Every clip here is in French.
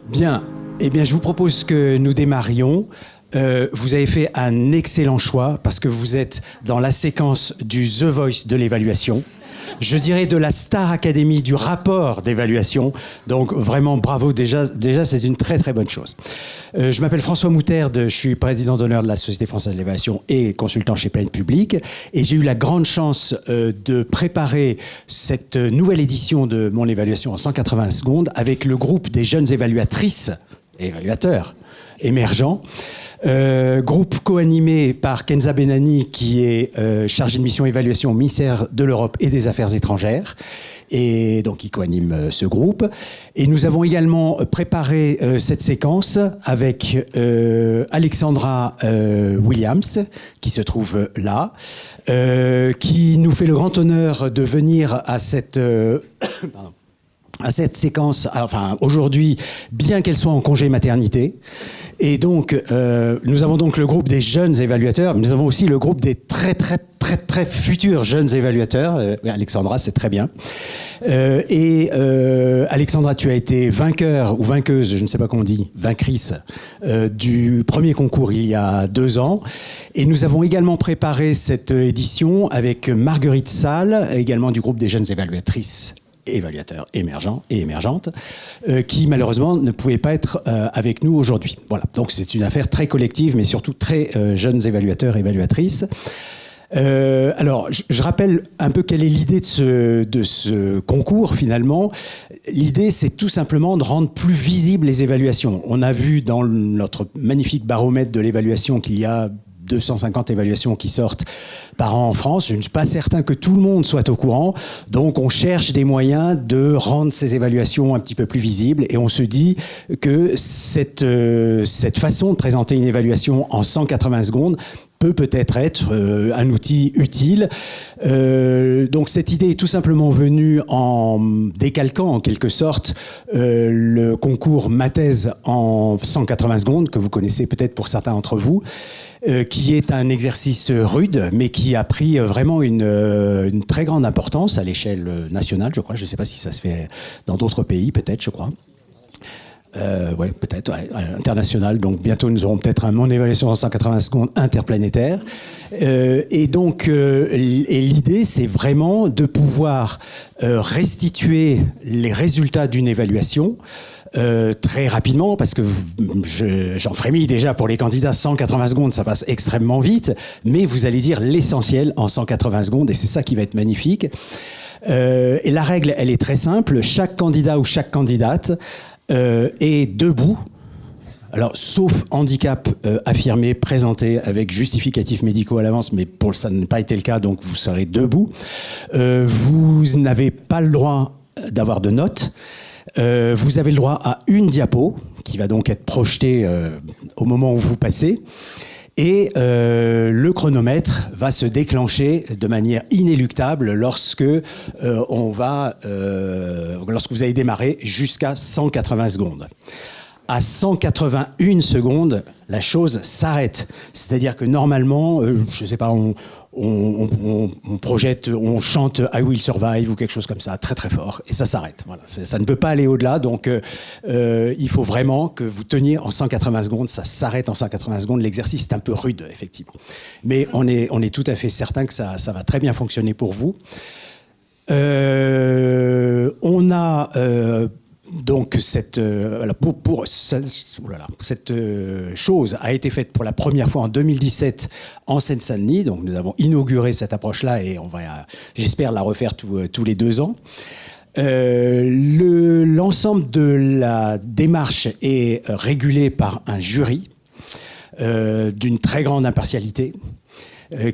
Bien, eh bien, je vous propose que nous démarrions. Vous avez fait un excellent choix parce que vous êtes dans la séquence du The Voice de l'évaluation. Je dirais de la Star Academy du rapport d'évaluation. Donc vraiment bravo, déjà c'est une très très bonne chose. Je m'appelle François Mouterde, je suis président d'honneur de la Société française de l'évaluation et consultant chez Planet Public. Et j'ai eu la grande chance de préparer cette nouvelle édition de mon évaluation en 180 secondes avec le groupe des jeunes évaluatrices et évaluateurs émergents. Groupe co-animé par Kenza Benani, qui est chargée de mission évaluation au ministère de l'Europe et des Affaires étrangères. Et donc, il co-anime ce groupe. Et nous avons également préparé cette séquence avec Alexandra Williams, qui se trouve là, qui nous fait le grand honneur de venir à cette... à cette séquence, enfin aujourd'hui, bien qu'elle soit en congé maternité. Et donc, nous avons donc le groupe des jeunes évaluateurs, mais nous avons aussi le groupe des très futurs jeunes évaluateurs. Alexandra, c'est très bien. Alexandra, tu as été vainqueur ou vainqueuse, je ne sais pas comment on dit, vaincrice du premier concours il y a 2 ans. Et nous avons également préparé cette édition avec Marguerite Salle, également du groupe des jeunes évaluatrices évaluateurs émergents et émergentes, qui malheureusement ne pouvaient pas être avec nous aujourd'hui. Voilà, donc c'est une affaire très collective, mais surtout très jeunes évaluateurs et évaluatrices. Alors, je rappelle un peu quelle est l'idée de ce concours, finalement. L'idée, c'est tout simplement de rendre plus visibles les évaluations. On a vu dans notre magnifique baromètre de l'évaluation qu'il y a 250 évaluations qui sortent par an en France. Je ne suis pas certain que tout le monde soit au courant. Donc, on cherche des moyens de rendre ces évaluations un petit peu plus visibles. Et on se dit que cette façon de présenter une évaluation en 180 secondes peut-être être un outil utile. Donc cette idée est tout simplement venue en décalquant en quelque sorte le concours Mathèse en 180 secondes, que vous connaissez peut-être pour certains d'entre vous, qui est un exercice rude, mais qui a pris vraiment une très grande importance à l'échelle nationale, je crois. Je ne sais pas si ça se fait dans d'autres pays, peut-être, je crois. Oui, peut-être, international. Donc bientôt, nous aurons peut-être mon évaluation en 180 secondes interplanétaire. Et donc, l'idée, c'est vraiment de pouvoir restituer les résultats d'une évaluation très rapidement, parce que j'en frémis déjà pour les candidats. 180 secondes, ça passe extrêmement vite, mais vous allez dire l'essentiel en 180 secondes, et c'est ça qui va être magnifique. Et la règle, elle est très simple. Chaque candidat ou chaque candidate est debout, alors sauf handicap affirmé, présenté avec justificatifs médicaux à l'avance, mais pour ça n'a pas été le cas, donc vous serez debout. Vous n'avez pas le droit d'avoir de notes. Vous avez le droit à une diapo, qui va donc être projetée au moment où vous passez. Et le chronomètre va se déclencher de manière inéluctable lorsque lorsque vous avez démarré jusqu'à 180 secondes. À 181 secondes, la chose s'arrête. C'est-à-dire que normalement, je ne sais pas, on projette, on chante I Will Survive ou quelque chose comme ça, très très fort, et ça s'arrête. Voilà, ça ne peut pas aller au-delà, donc il faut vraiment que vous teniez en 180 secondes, ça s'arrête en 180 secondes. L'exercice est un peu rude, effectivement. Mais on est tout à fait certain que ça va très bien fonctionner pour vous. On a... Donc cette chose a été faite pour la première fois en 2017 en Seine-Saint-Denis. Donc nous avons inauguré cette approche-là et on va, j'espère, la refaire tous les 2 ans. L'ensemble de la démarche est régulé par un jury d'une très grande impartialité,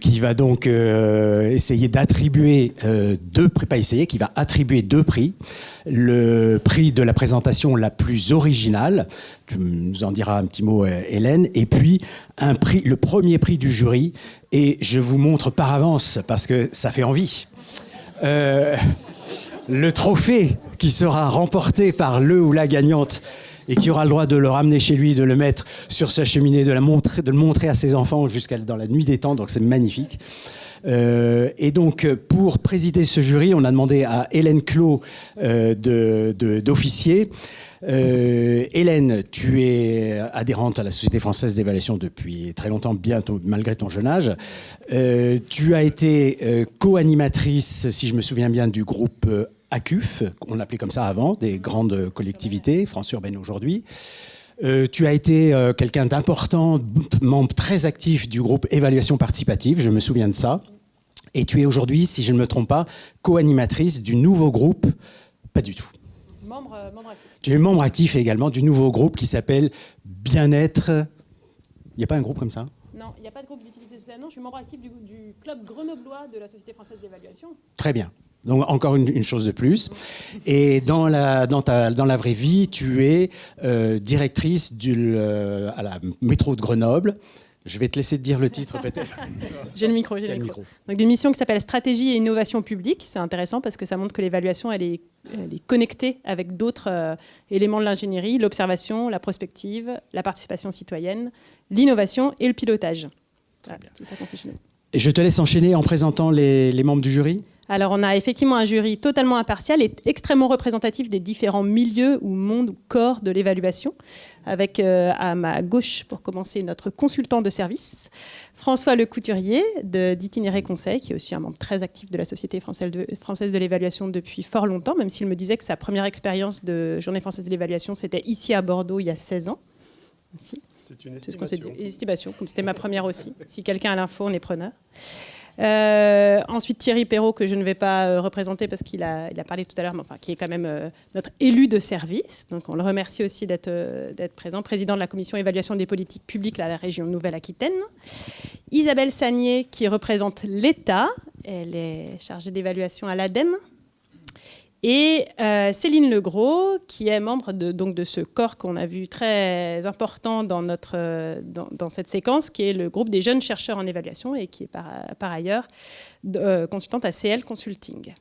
qui va donc essayer d'attribuer qui va attribuer 2 prix. Le prix de la présentation la plus originale, tu nous en diras un petit mot, Hélène, et puis le premier prix du jury, et je vous montre par avance, parce que ça fait envie, le trophée qui sera remporté par le ou la gagnante, et qui aura le droit de le ramener chez lui, de le mettre sur sa cheminée, de le montrer à ses enfants jusqu'à dans la nuit des temps, donc c'est magnifique. Et donc, pour présider ce jury, on a demandé à Hélène Clos d'officier. Hélène, tu es adhérente à la Société française d'évaluation depuis très longtemps, bien malgré ton jeune âge. Tu as été co-animatrice, si je me souviens bien, du groupe ACUF, on l'appelait comme ça avant, des grandes collectivités, France urbaine aujourd'hui. Tu as été quelqu'un d'important, membre très actif du groupe Évaluation participative, je me souviens de ça. Et tu es aujourd'hui, si je ne me trompe pas, co-animatrice du nouveau groupe, pas du tout. Membre actif. Tu es membre actif également du nouveau groupe qui s'appelle Bien-être. Il n'y a pas un groupe comme ça ? Non, il n'y a pas de groupe d'utilité sociale. Non, je suis membre actif du club grenoblois de la Société française d'évaluation. Très bien. Donc encore une chose de plus. Et dans la vraie vie, tu es directrice à la métro de Grenoble. Je vais te laisser te dire le titre peut-être. J'ai le micro. Donc des missions qui s'appellent Stratégie et innovation publique. C'est intéressant parce que ça montre que l'évaluation, elle est connectée avec d'autres éléments de l'ingénierie, l'observation, la prospective, la participation citoyenne, l'innovation et le pilotage. Voilà, c'est tout ça qu'on fait chez nous. Et je te laisse enchaîner en présentant les membres du jury. Alors, on a effectivement un jury totalement impartial et extrêmement représentatif des différents milieux ou mondes ou corps de l'évaluation. Avec à ma gauche, pour commencer, notre consultant de service, François Le Couturier d'Itinéraire Conseil, qui est aussi un membre très actif de la Société française de l'évaluation depuis fort longtemps, même s'il me disait que sa première expérience de Journée française de l'évaluation, c'était ici à Bordeaux, il y a 16 ans. Ici. C'est une estimation. C'est ce qu'on s'est dit. Estimation, comme c'était ma première aussi. Si quelqu'un a l'info, on est preneur. Ensuite Thierry Perrault, que je ne vais pas représenter parce qu'il a parlé tout à l'heure, mais enfin, qui est quand même notre élu de service. Donc on le remercie aussi d'être présent, président de la commission évaluation des politiques publiques à la région Nouvelle-Aquitaine. Isabelle Sagnier, qui représente l'État, elle est chargée d'évaluation à l'ADEME. Et Céline Legros, qui est membre de ce corps qu'on a vu très important dans cette séquence, qui est le groupe des jeunes chercheurs en évaluation et qui est par ailleurs consultante à CL Consulting.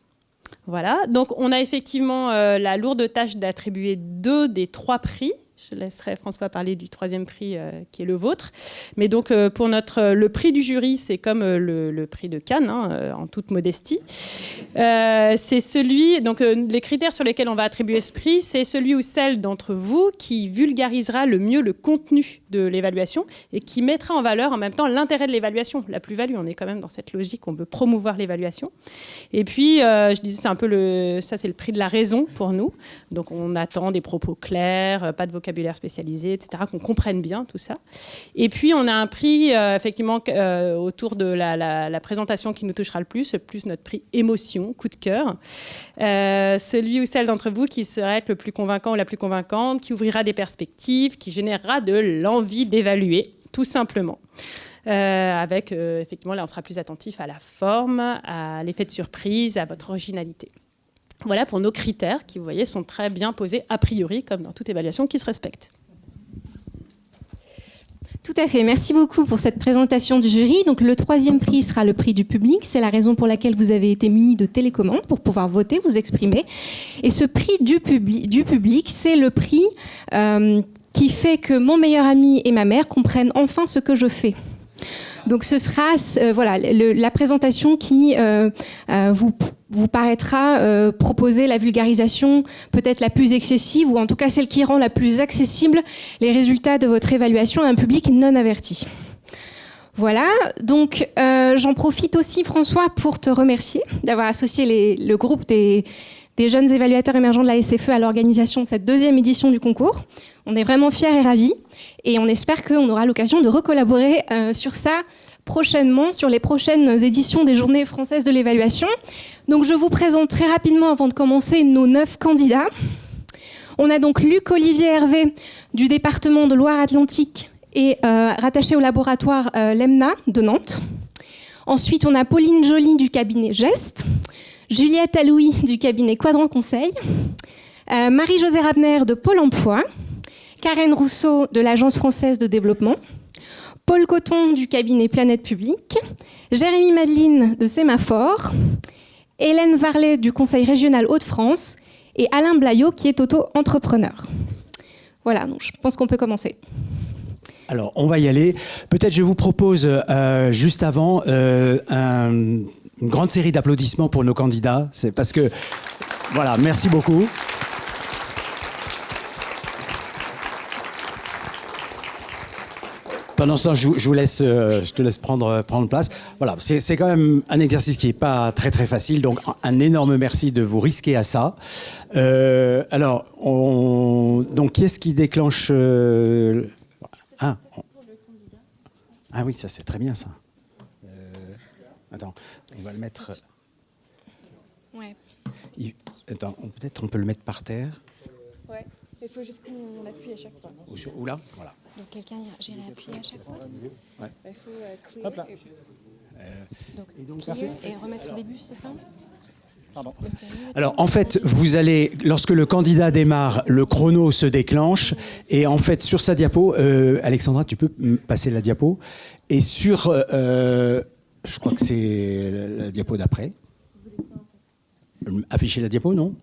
Voilà, donc on a effectivement la lourde tâche d'attribuer 2 des 3 prix. Je laisserai François parler du 3e prix qui est le vôtre. Mais donc pour le prix du jury, c'est comme le prix de Cannes, en toute modestie. C'est celui, donc les critères sur lesquels on va attribuer ce prix, c'est celui ou celle d'entre vous qui vulgarisera le mieux le contenu de l'évaluation et qui mettra en valeur en même temps l'intérêt de l'évaluation, la plus-value. On est quand même dans cette logique, on veut promouvoir l'évaluation. Et puis, je disais, c'est un peu ça, c'est le prix de la raison pour nous. Donc on attend des propos clairs, pas de vocabulaire spécialisé, etc., qu'on comprenne bien tout ça. Et puis, on a un prix, effectivement, autour de la présentation qui nous touchera le plus notre prix émotion, coup de cœur. Celui ou celle d'entre vous qui serait le plus convaincant ou la plus convaincante, qui ouvrira des perspectives, qui générera de l'envie d'évaluer, tout simplement. Avec, effectivement, là, on sera plus attentif à la forme, à l'effet de surprise, à votre originalité. Voilà pour nos critères qui, vous voyez, sont très bien posés a priori, comme dans toute évaluation qui se respecte. Tout à fait. Merci beaucoup pour cette présentation du jury. Donc, le 3e prix sera le prix du public. C'est la raison pour laquelle vous avez été munis de télécommande pour pouvoir voter, vous exprimer. Et ce prix du public, c'est le prix qui fait que mon meilleur ami et ma mère comprennent enfin ce que je fais. Donc ce sera la présentation qui vous paraîtra proposer la vulgarisation peut-être la plus excessive ou en tout cas celle qui rend la plus accessible les résultats de votre évaluation à un public non averti. Voilà, donc j'en profite aussi François pour te remercier d'avoir associé le groupe des jeunes évaluateurs émergents de la SFE à l'organisation de cette 2e édition du concours. On est vraiment fiers et ravis et on espère qu'on aura l'occasion de recollaborer sur ça prochainement, sur les prochaines éditions des Journées françaises de l'évaluation. Donc je vous présente très rapidement avant de commencer nos 9 candidats. On a donc Luc Olivier Hervé du département de Loire-Atlantique et rattaché au laboratoire l'EMNA de Nantes. Ensuite on a Pauline Joly du cabinet Geste, Juliette Alouis du cabinet Quadrant Conseil, Marie-Josée Rabner de Pôle emploi, Karen Rousseau de l'Agence française de développement, Paul Coton du cabinet Planète Publique, Jérémy Madeline de Sémaphore, Hélène Varlet du Conseil régional Hauts-de-France et Alain Blaillot qui est auto-entrepreneur. Voilà, donc je pense qu'on peut commencer. Alors, on va y aller. Peut-être je vous propose, juste avant, une grande série d'applaudissements pour nos candidats. C'est parce que... Voilà, merci beaucoup. Pendant ce temps, je te laisse prendre place. Voilà, c'est quand même un exercice qui n'est pas très très facile, donc un énorme merci de vous risquer à ça. Alors, donc qui est-ce qui déclenche Ah oui, ça c'est très bien ça. Attends, on va le mettre. Ouais. Attends, peut-être on peut le mettre par terre. Ouais. Il faut juste qu'on appuie à chaque fois. Ou là, voilà. Donc quelqu'un irait appuyer à chaque fois, c'est ça? Ouais. Il faut clear. Hop là. Donc clear et remettre au début, c'est ça? Pardon. Alors en fait, vous allez, lorsque le candidat démarre, le chrono se déclenche et en fait sur sa diapo, Alexandra, tu peux passer la diapo, et sur, je crois que c'est la diapo d'après. Afficher la diapo, non?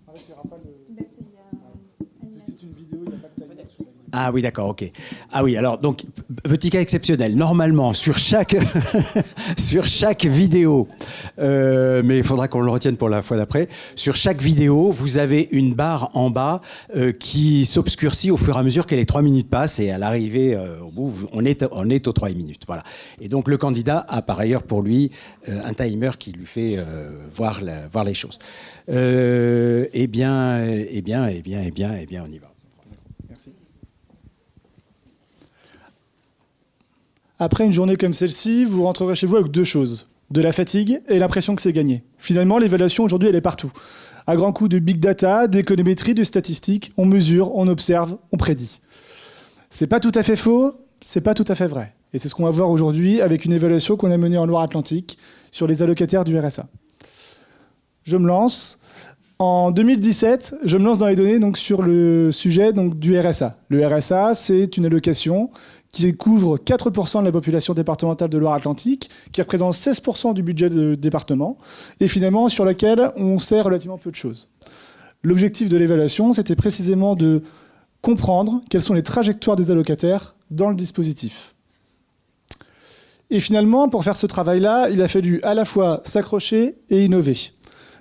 Ah oui, d'accord, ok. Ah oui, alors, donc, petit cas exceptionnel. Normalement, sur chaque, sur chaque vidéo, mais il faudra qu'on le retienne pour la fois d'après, sur chaque vidéo, vous avez une barre en bas qui s'obscurcit au fur et à mesure que les 3 minutes passent, et à l'arrivée, au bout, on est aux 3 minutes. Voilà. Et donc, le candidat a par ailleurs pour lui un timer qui lui fait voir les choses. Eh bien, on y va. Après une journée comme celle-ci, vous rentrerez chez vous avec 2 choses. De la fatigue et l'impression que c'est gagné. Finalement, l'évaluation aujourd'hui, elle est partout. À grands coups de big data, d'économétrie, de statistiques, on mesure, on observe, on prédit. C'est pas tout à fait faux, c'est pas tout à fait vrai. Et c'est ce qu'on va voir aujourd'hui avec une évaluation qu'on a menée en Loire-Atlantique sur les allocataires du RSA. Je me lance. En 2017, je me lance dans les données donc, sur le sujet donc, du RSA. Le RSA, c'est une allocation qui couvre 4% de la population départementale de Loire-Atlantique, qui représente 16% du budget du département, et finalement sur laquelle on sait relativement peu de choses. L'objectif de l'évaluation, c'était précisément de comprendre quelles sont les trajectoires des allocataires dans le dispositif. Et finalement, pour faire ce travail-là, il a fallu à la fois s'accrocher et innover.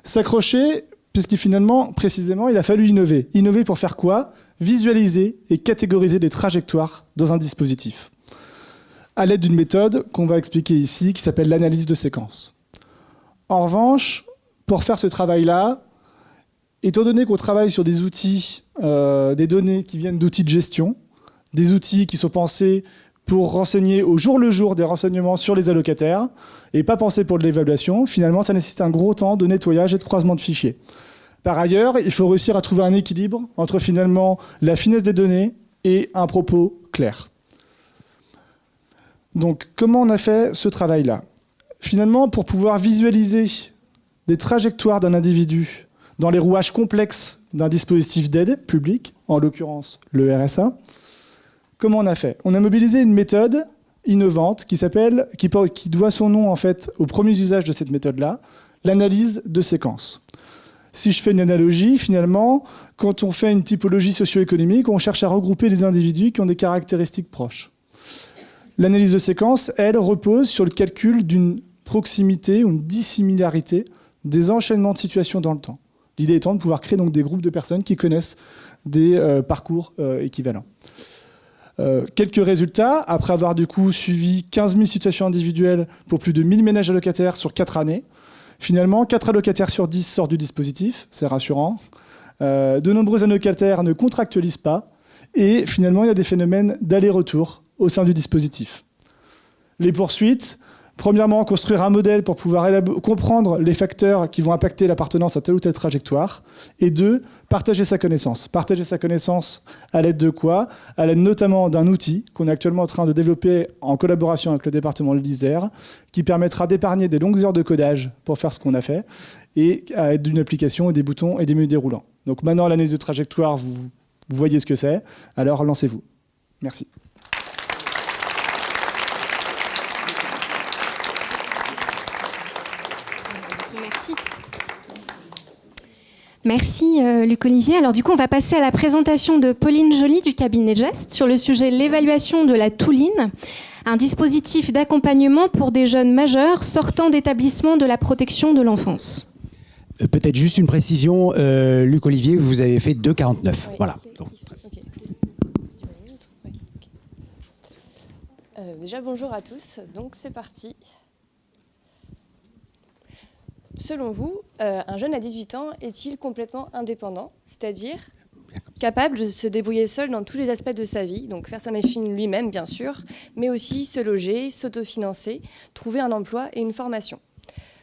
S'accrocher, puisque finalement, précisément, il a fallu innover. Innover pour faire quoi? Visualiser et catégoriser des trajectoires dans un dispositif, à l'aide d'une méthode qu'on va expliquer ici, qui s'appelle l'analyse de séquence. En revanche, pour faire ce travail-là, étant donné qu'on travaille sur des outils, des données qui viennent d'outils de gestion, des outils qui sont pensés pour renseigner au jour le jour des renseignements sur les allocataires, et pas pensés pour de l'évaluation, finalement, ça nécessite un gros temps de nettoyage et de croisement de fichiers. Par ailleurs, il faut réussir à trouver un équilibre entre finalement la finesse des données et un propos clair. Donc, comment on a fait ce travail-là? Finalement, pour pouvoir visualiser des trajectoires d'un individu dans les rouages complexes d'un dispositif d'aide public, en l'occurrence le RSA, comment on a fait? On a mobilisé une méthode innovante qui doit son nom en fait au premier usage de cette méthode-là, l'analyse de séquence. Si je fais une analogie, finalement, quand on fait une typologie socio-économique, on cherche à regrouper les individus qui ont des caractéristiques proches. L'analyse de séquence, elle, repose sur le calcul d'une proximité ou une dissimilarité des enchaînements de situations dans le temps. L'idée étant de pouvoir créer donc des groupes de personnes qui connaissent des parcours équivalents. Quelques résultats, après avoir du coup suivi 15 000 situations individuelles pour plus de 1000 ménages allocataires sur 4 années, finalement, 4 allocataires sur 10 sortent du dispositif, c'est rassurant. De nombreux allocataires ne contractualisent pas. Et finalement, il y a des phénomènes d'aller-retour au sein du dispositif. Les poursuites, premièrement, construire un modèle pour pouvoir comprendre les facteurs qui vont impacter l'appartenance à telle ou telle trajectoire. Et 2, partager sa connaissance. Partager sa connaissance à l'aide de quoi? À l'aide notamment d'un outil qu'on est actuellement en train de développer en collaboration avec le département de l'Isère, qui permettra d'épargner des longues heures de codage pour faire ce qu'on a fait, et à l'aide d'une application et des boutons et des menus déroulants. Donc maintenant, l'analyse de trajectoire, vous voyez ce que c'est, alors lancez-vous. Merci. Merci. Merci Luc Olivier. Alors du coup, on va passer à la présentation de Pauline Joly du cabinet Gest sur le sujet de l'évaluation de la Touline, un dispositif d'accompagnement pour des jeunes majeurs sortant d'établissements de la protection de l'enfance. Peut-être juste une précision, Luc Olivier, vous avez fait 2,49. Oui, voilà. Donc. Déjà, bonjour à tous. Donc, c'est parti. Selon vous, un jeune à 18 ans est-il complètement indépendant, c'est-à-dire capable de se débrouiller seul dans tous les aspects de sa vie, donc faire sa machine lui-même, bien sûr, mais aussi se loger, s'autofinancer, trouver un emploi et une formation?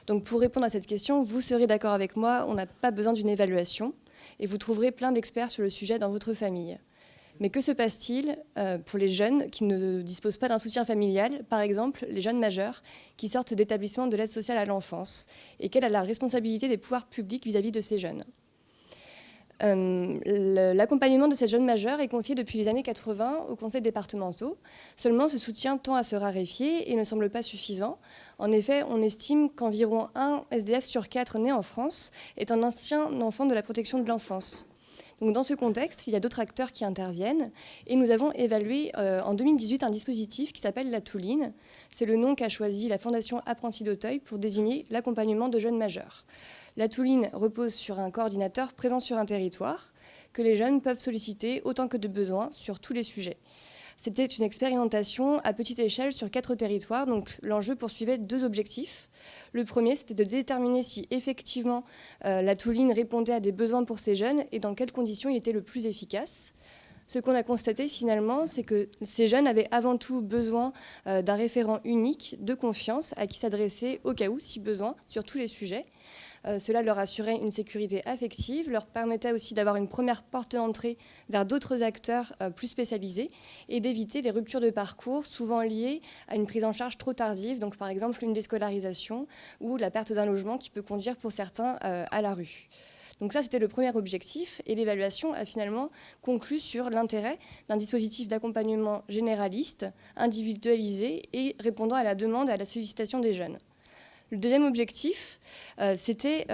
Donc, pour répondre à cette question, vous serez d'accord avec moi, on n'a pas besoin d'une évaluation et vous trouverez plein d'experts sur le sujet dans votre famille. Mais que se passe-t-il pour les jeunes qui ne disposent pas d'un soutien familial, par exemple les jeunes majeurs qui sortent d'établissements de l'aide sociale à l'enfance, et quelle est la responsabilité des pouvoirs publics vis-à-vis de ces jeunes? L'accompagnement de ces jeunes majeurs est confié depuis les années 80 aux conseils départementaux. Seulement, ce soutien tend à se raréfier et ne semble pas suffisant. En effet, on estime qu'environ 1 SDF sur 4 nés en France est un ancien enfant de la protection de l'enfance. Donc dans ce contexte, il y a d'autres acteurs qui interviennent et nous avons évalué en 2018 un dispositif qui s'appelle la Touline. C'est le nom qu'a choisi la Fondation Apprentis d'Auteuil pour désigner l'accompagnement de jeunes majeurs. La Touline repose sur un coordinateur présent sur un territoire que les jeunes peuvent solliciter autant que de besoin sur tous les sujets. C'était une expérimentation à petite échelle sur 4 territoires, donc l'enjeu poursuivait 2 objectifs. Le premier, c'était de déterminer si effectivement la Touline répondait à des besoins pour ces jeunes et dans quelles conditions il était le plus efficace. Ce qu'on a constaté finalement, c'est que ces jeunes avaient avant tout besoin d'un référent unique, de confiance, à qui s'adresser au cas où, si besoin, sur tous les sujets. Cela leur assurait une sécurité affective, leur permettait aussi d'avoir une première porte d'entrée vers d'autres acteurs plus spécialisés et d'éviter les ruptures de parcours souvent liées à une prise en charge trop tardive, donc par exemple une déscolarisation ou la perte d'un logement qui peut conduire pour certains à la rue. Donc ça, c'était le premier objectif et l'évaluation a finalement conclu sur l'intérêt d'un dispositif d'accompagnement généraliste, individualisé et répondant à la demande et à la sollicitation des jeunes. Le deuxième objectif, c'était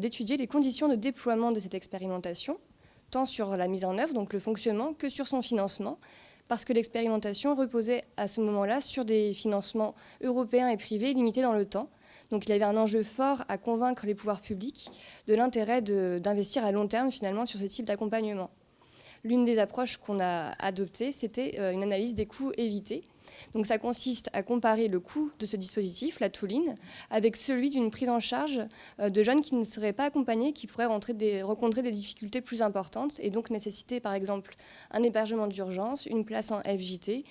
d'étudier les conditions de déploiement de cette expérimentation, tant sur la mise en œuvre, donc le fonctionnement, que sur son financement, parce que l'expérimentation reposait à ce moment-là sur des financements européens et privés limités dans le temps. Donc il y avait un enjeu fort à convaincre les pouvoirs publics de l'intérêt d'investir à long terme finalement sur ce type d'accompagnement. L'une des approches qu'on a adoptées, c'était une analyse des coûts évités. Donc ça consiste à comparer le coût de ce dispositif, la Touline, avec celui d'une prise en charge de jeunes qui ne seraient pas accompagnés, qui pourraient rencontrer des difficultés plus importantes et donc nécessiter par exemple un hébergement d'urgence, une place en FJT,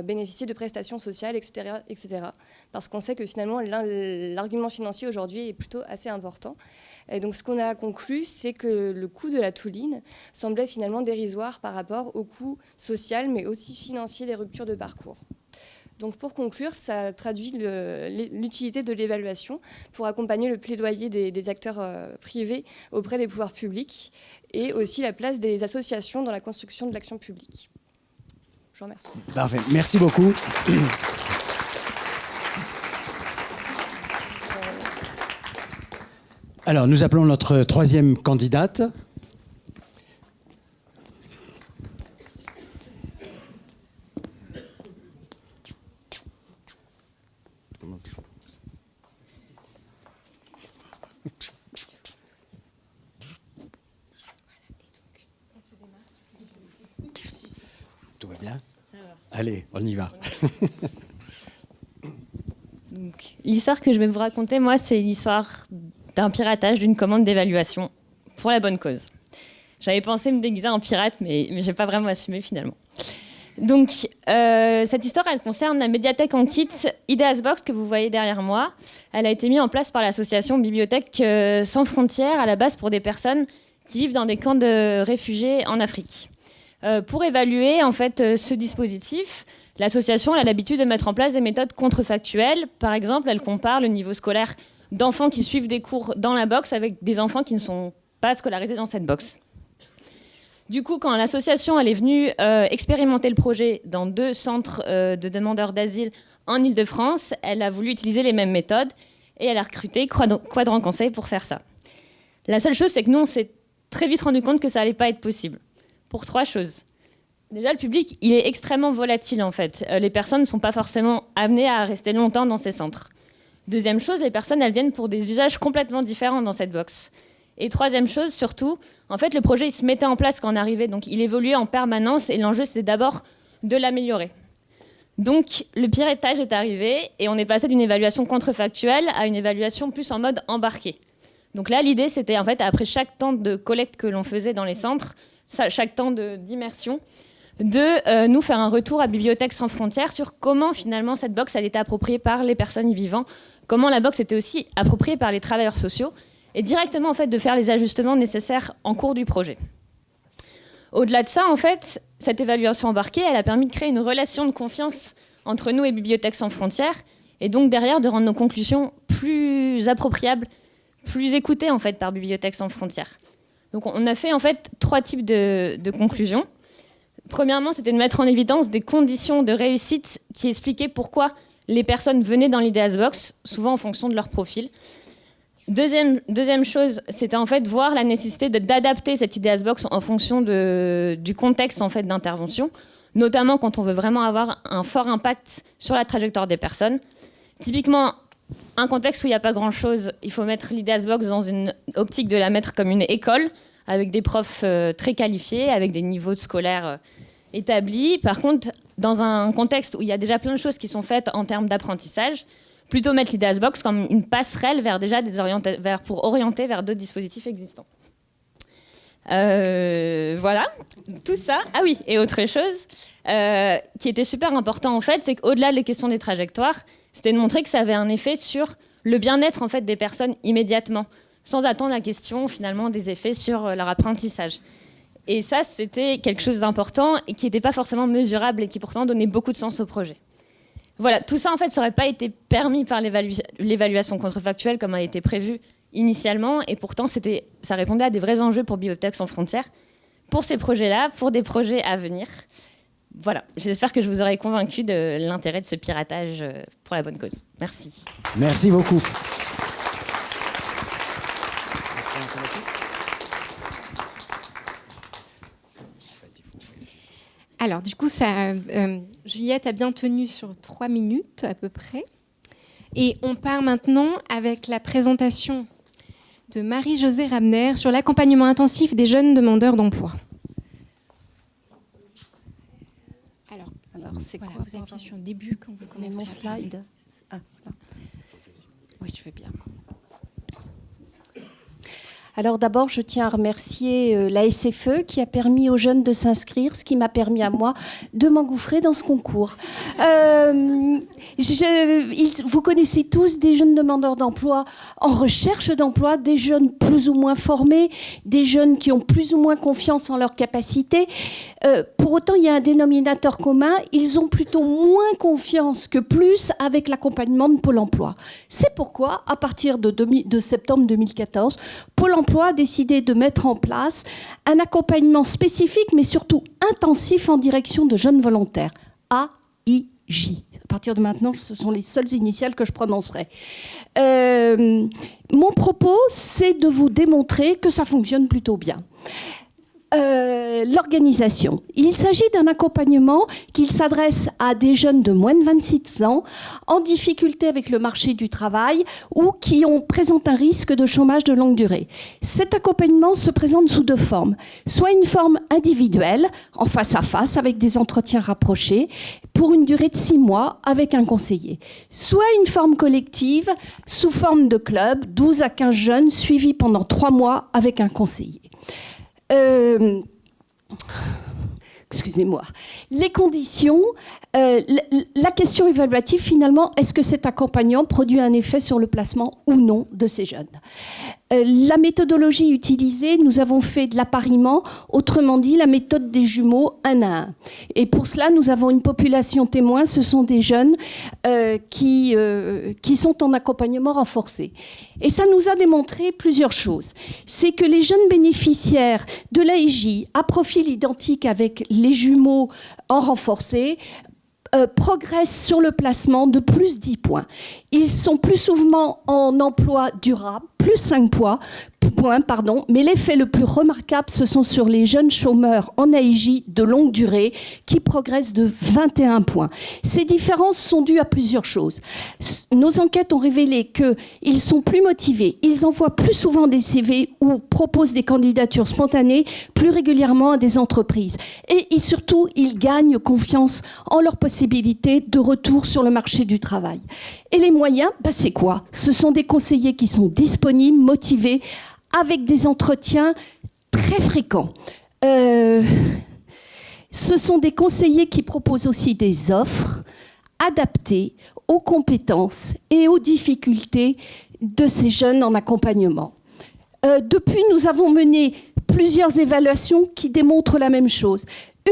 bénéficier de prestations sociales, etc. etc. Parce qu'on sait que finalement l'argument financier aujourd'hui est plutôt assez important. Et donc ce qu'on a conclu, c'est que le coût de la Touline semblait finalement dérisoire par rapport au coût social, mais aussi financier des ruptures de parcours. Donc pour conclure, ça traduit l'utilité de l'évaluation pour accompagner le plaidoyer des acteurs privés auprès des pouvoirs publics et aussi la place des associations dans la construction de l'action publique. Je vous remercie. Parfait. Merci beaucoup. Alors, nous appelons notre troisième candidate. Tout va bien ? Ça va. Allez, on y va. L'histoire que je vais vous raconter, moi, c'est l'histoire d'un piratage d'une commande d'évaluation pour la bonne cause. J'avais pensé me déguiser en pirate, mais je n'ai pas vraiment assumé finalement. Donc, cette histoire, elle concerne la médiathèque en kit Ideasbox que vous voyez derrière moi. Elle a été mise en place par l'association Bibliothèques sans frontières, à la base pour des personnes qui vivent dans des camps de réfugiés en Afrique. Pour évaluer en fait ce dispositif, l'association a l'habitude de mettre en place des méthodes contrefactuelles. Par exemple, elle compare le niveau scolaire d'enfants qui suivent des cours dans la box avec des enfants qui ne sont pas scolarisés dans cette box. Du coup, quand l'association elle est venue expérimenter le projet dans 2 centres de demandeurs d'asile en Île-de-France, elle a voulu utiliser les mêmes méthodes et elle a recruté Quadrant Conseil pour faire ça. La seule chose, c'est que nous, on s'est très vite rendu compte que ça allait pas être possible. Pour 3 choses. Déjà, le public, il est extrêmement volatile en fait. Les personnes ne sont pas forcément amenées à rester longtemps dans ces centres. Deuxième chose, les personnes, elles viennent pour des usages complètement différents dans cette box. Et troisième chose, surtout, en fait, le projet, il se mettait en place quand on arrivait, donc il évoluait en permanence, et l'enjeu, c'était d'abord de l'améliorer. Donc, le piratage est arrivé, et on est passé d'une évaluation contrefactuelle à une évaluation plus en mode embarqué. Donc là, l'idée, c'était, en fait, après chaque temps de collecte que l'on faisait dans les centres, chaque temps d'immersion, de nous faire un retour à Bibliothèques sans frontières sur comment, finalement, cette box, elle était appropriée par les personnes y vivant, comment la box était aussi appropriée par les travailleurs sociaux, et directement en fait de faire les ajustements nécessaires en cours du projet. Au-delà de ça, en fait, cette évaluation embarquée, elle a permis de créer une relation de confiance entre nous et Bibliothèques sans frontières, et donc derrière de rendre nos conclusions plus appropriables, plus écoutées en fait par Bibliothèques sans frontières. Donc on a fait en fait 3 types de conclusions. Premièrement, c'était de mettre en évidence des conditions de réussite qui expliquaient pourquoi les personnes venaient dans l'Ideas Box, souvent en fonction de leur profil. Deuxième chose, c'était en fait voir la nécessité d'adapter cette Ideas Box en fonction du contexte en fait d'intervention, notamment quand on veut vraiment avoir un fort impact sur la trajectoire des personnes. Typiquement, un contexte où il n'y a pas grand-chose, il faut mettre l'Ideas Box dans une optique de la mettre comme une école, avec des profs très qualifiés, avec des niveaux de scolaires établis. Par contre, dans un contexte où il y a déjà plein de choses qui sont faites en termes d'apprentissage, plutôt mettre l'Ideas Box comme une passerelle vers déjà pour orienter vers d'autres dispositifs existants. Voilà, tout ça. Ah oui, et autre chose qui était super important en fait, c'est qu'au-delà des questions des trajectoires, c'était de montrer que ça avait un effet sur le bien-être en fait des personnes immédiatement, sans attendre la question finalement des effets sur leur apprentissage. Et ça, c'était quelque chose d'important et qui n'était pas forcément mesurable et qui pourtant donnait beaucoup de sens au projet. Voilà, tout ça en fait, ça n'aurait pas été permis par l'évaluation contrefactuelle comme a été prévu initialement, et pourtant ça répondait à des vrais enjeux pour Bibliothèques sans frontières, pour ces projets-là, pour des projets à venir. Voilà, j'espère que je vous aurai convaincu de l'intérêt de ce piratage pour la bonne cause. Merci. Merci beaucoup. Alors, du coup, Juliette a bien tenu sur 3 minutes à peu près. Et on part maintenant avec la présentation de Marie-Josée Ramner sur l'accompagnement intensif des jeunes demandeurs d'emploi. Alors c'est voilà, quoi? Vous appuyez sur le début quand vous commencez mon à parler. slide. Ah, là. Oui, je vais bien. Alors d'abord, je tiens à remercier la SFE qui a permis aux jeunes de s'inscrire, ce qui m'a permis à moi de m'engouffrer dans ce concours. Vous connaissez tous des jeunes demandeurs d'emploi en recherche d'emploi, des jeunes plus ou moins formés, des jeunes qui ont plus ou moins confiance en leurs capacités. Pour autant, il y a un dénominateur commun, ils ont plutôt moins confiance que plus avec l'accompagnement de Pôle emploi. C'est pourquoi, à partir de septembre 2014, Pôle emploi a décidé de mettre en place un accompagnement spécifique, mais surtout intensif en direction de jeunes volontaires. AIJ. À partir de maintenant, ce sont les seules initiales que je prononcerai. Mon propos, c'est de vous démontrer que ça fonctionne plutôt bien. L'organisation. Il s'agit d'un accompagnement qui s'adresse à des jeunes de moins de 26 ans en difficulté avec le marché du travail ou qui présentent un risque de chômage de longue durée. Cet accompagnement se présente sous 2 formes. Soit une forme individuelle, en face à face, avec des entretiens rapprochés, pour une durée de 6 mois avec un conseiller. Soit une forme collective, sous forme de club, 12 à 15 jeunes, suivis pendant 3 mois avec un conseiller. Excusez-moi. Les conditions, la question évaluative finalement, est-ce que cet accompagnant produit un effet sur le placement ou non de ces jeunes ? La méthodologie utilisée, nous avons fait de l'appariement, autrement dit la méthode des jumeaux 1 à 1. Et pour cela, nous avons une population témoin, ce sont des jeunes qui sont en accompagnement renforcé. Et ça nous a démontré plusieurs choses. C'est que les jeunes bénéficiaires de l'AIJ à profil identique avec les jumeaux en renforcé progressent sur le placement de plus 10 points. Ils sont plus souvent en emploi durable, plus 5 points, mais l'effet le plus remarquable, ce sont sur les jeunes chômeurs en AIJ de longue durée qui progressent de 21 points. Ces différences sont dues à plusieurs choses. Nos enquêtes ont révélé qu'ils sont plus motivés, ils envoient plus souvent des CV ou proposent des candidatures spontanées plus régulièrement à des entreprises. Et surtout, ils gagnent confiance en leurs possibilités de retour sur le marché du travail. Et les moyens, c'est quoi? Ce sont des conseillers qui sont disponibles, motivés, avec des entretiens très fréquents. Ce sont des conseillers qui proposent aussi des offres adaptées aux compétences et aux difficultés de ces jeunes en accompagnement. Depuis, nous avons mené plusieurs évaluations qui démontrent la même chose.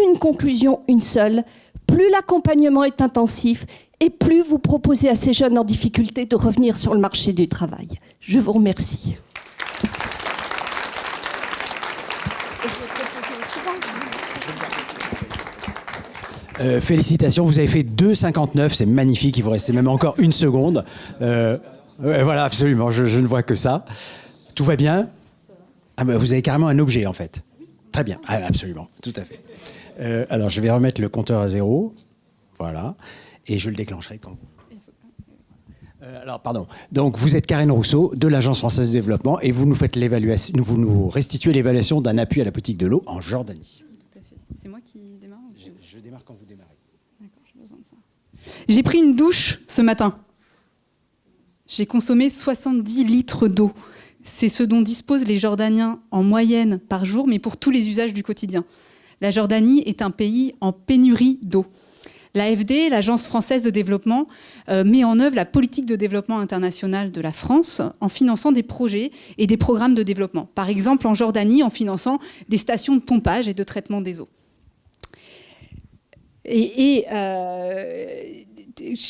Une conclusion, une seule. Plus l'accompagnement est intensif et plus vous proposez à ces jeunes en difficulté de revenir sur le marché du travail. Je vous remercie. Félicitations, vous avez fait 2,59, c'est magnifique, il vous restait même encore une seconde. Voilà, absolument, je ne vois que ça. Tout va bien? Vous avez carrément un objet en fait. Très bien, absolument, tout à fait. Alors je vais remettre le compteur à 0, voilà, et je le déclencherai quand vous... alors pardon, donc vous êtes Karen Rousseau de l'Agence française de développement et vous nous faites l'évaluation, vous nous restituez l'évaluation d'un appui à la politique de l'eau en Jordanie. Tout à fait. C'est moi qui démarre ou... Je démarre quand vous démarrez. D'accord, j'ai besoin de ça. J'ai pris une douche ce matin. J'ai consommé 70 litres d'eau. C'est ce dont disposent les Jordaniens en moyenne par jour, mais pour tous les usages du quotidien. La Jordanie est un pays en pénurie d'eau. L'AFD, l'Agence française de développement, met en œuvre la politique de développement international de la France en finançant des projets et des programmes de développement. Par exemple, en Jordanie, en finançant des stations de pompage et de traitement des eaux. Je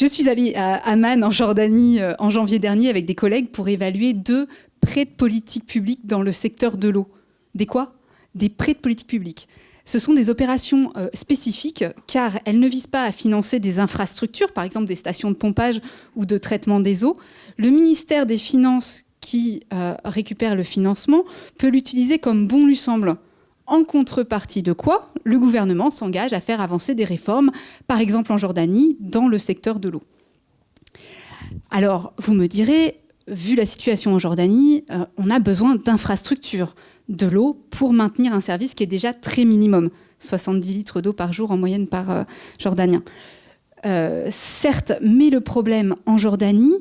suis allée à Amman, en Jordanie, en janvier dernier, avec des collègues pour évaluer 2 prêts de politique publique dans le secteur de l'eau. Des quoi? Des prêts de politique publique. Ce sont des opérations spécifiques car elles ne visent pas à financer des infrastructures, par exemple des stations de pompage ou de traitement des eaux. Le ministère des Finances qui récupère le financement peut l'utiliser comme bon lui semble. En contrepartie de quoi, le gouvernement s'engage à faire avancer des réformes, par exemple en Jordanie, dans le secteur de l'eau. Alors, vous me direz, vu la situation en Jordanie, on a besoin d'infrastructures de l'eau pour maintenir un service qui est déjà très minimum, 70 litres d'eau par jour en moyenne par Jordanien. Certes, mais le problème en Jordanie,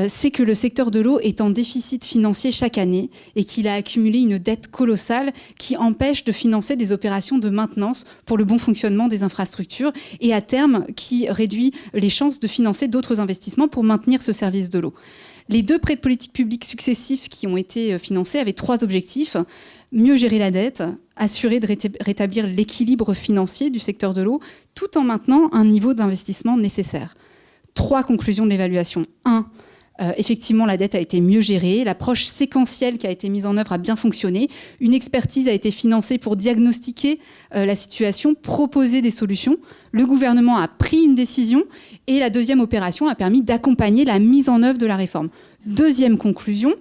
c'est que le secteur de l'eau est en déficit financier chaque année et qu'il a accumulé une dette colossale qui empêche de financer des opérations de maintenance pour le bon fonctionnement des infrastructures et à terme qui réduit les chances de financer d'autres investissements pour maintenir ce service de l'eau. Les 2 prêts de politique publique successifs qui ont été financés avaient 3 objectifs. Mieux gérer la dette, assurer de rétablir l'équilibre financier du secteur de l'eau, tout en maintenant un niveau d'investissement nécessaire. 3 conclusions de l'évaluation. 1. Effectivement, la dette a été mieux gérée. L'approche séquentielle qui a été mise en œuvre a bien fonctionné. Une expertise a été financée pour diagnostiquer la situation, proposer des solutions. Le gouvernement a pris une décision et la 2e opération a permis d'accompagner la mise en œuvre de la réforme. 2e conclusion,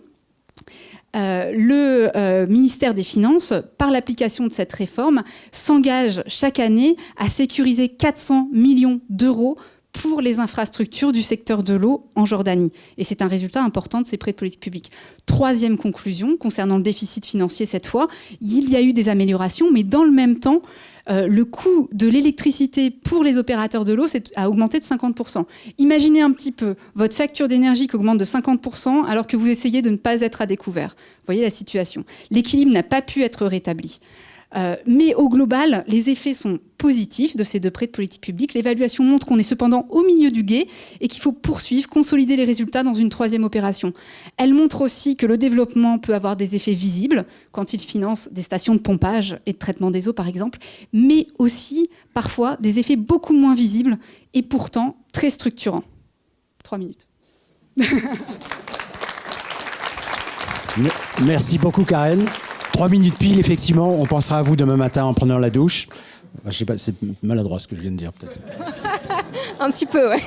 le ministère des Finances, par l'application de cette réforme, s'engage chaque année à sécuriser 400 millions d'euros pour les infrastructures du secteur de l'eau en Jordanie. Et c'est un résultat important de ces prêts de politique publique. 3e conclusion, concernant le déficit financier cette fois, il y a eu des améliorations, mais dans le même temps, le coût de l'électricité pour les opérateurs de l'eau a augmenté de 50%. Imaginez un petit peu votre facture d'énergie qui augmente de 50% alors que vous essayez de ne pas être à découvert. Vous voyez la situation. L'équilibre n'a pas pu être rétabli. Mais au global, les effets sont positifs de ces 2 prêts de politique publique. L'évaluation montre qu'on est cependant au milieu du gué et qu'il faut poursuivre, consolider les résultats dans une 3e opération. Elle montre aussi que le développement peut avoir des effets visibles quand il finance des stations de pompage et de traitement des eaux, par exemple, mais aussi parfois des effets beaucoup moins visibles et pourtant très structurants. 3 minutes. Merci beaucoup, Karen. 3 minutes pile, effectivement. On pensera à vous demain matin en prenant la douche. Je sais pas, c'est maladroit ce que je viens de dire, peut-être. Un petit peu, ouais.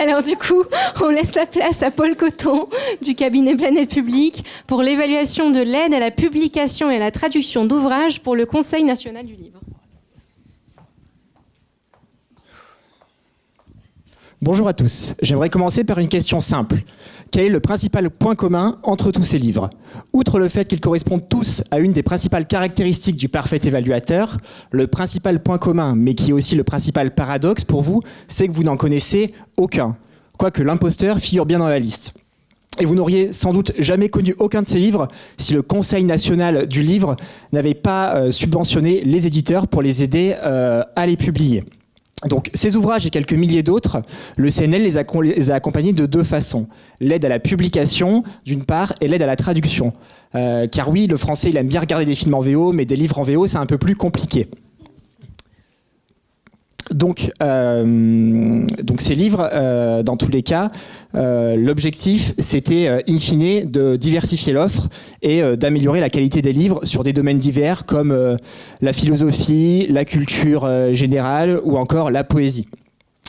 Alors du coup, on laisse la place à Paul Coton du cabinet Planète Publique pour l'évaluation de l'aide à la publication et à la traduction d'ouvrages pour le Conseil national du livre. Bonjour à tous. J'aimerais commencer par une question simple. Quel est le principal point commun entre tous ces livres ? Outre le fait qu'ils correspondent tous à une des principales caractéristiques du parfait évaluateur, le principal point commun, mais qui est aussi le principal paradoxe pour vous, c'est que vous n'en connaissez aucun. Quoique l'imposteur figure bien dans la liste. Et vous n'auriez sans doute jamais connu aucun de ces livres si le Conseil national du livre n'avait pas subventionné les éditeurs pour les aider à les publier. Donc, ces ouvrages et quelques milliers d'autres, le CNL les a accompagnés de deux façons. L'aide à la publication, d'une part, et l'aide à la traduction. Car oui, le français, il aime bien regarder des films en VO, mais des livres en VO, c'est un peu plus compliqué. Donc ces livres, dans tous les cas, l'objectif, c'était, in fine, de diversifier l'offre et d'améliorer la qualité des livres sur des domaines divers comme la philosophie, la culture générale ou encore la poésie.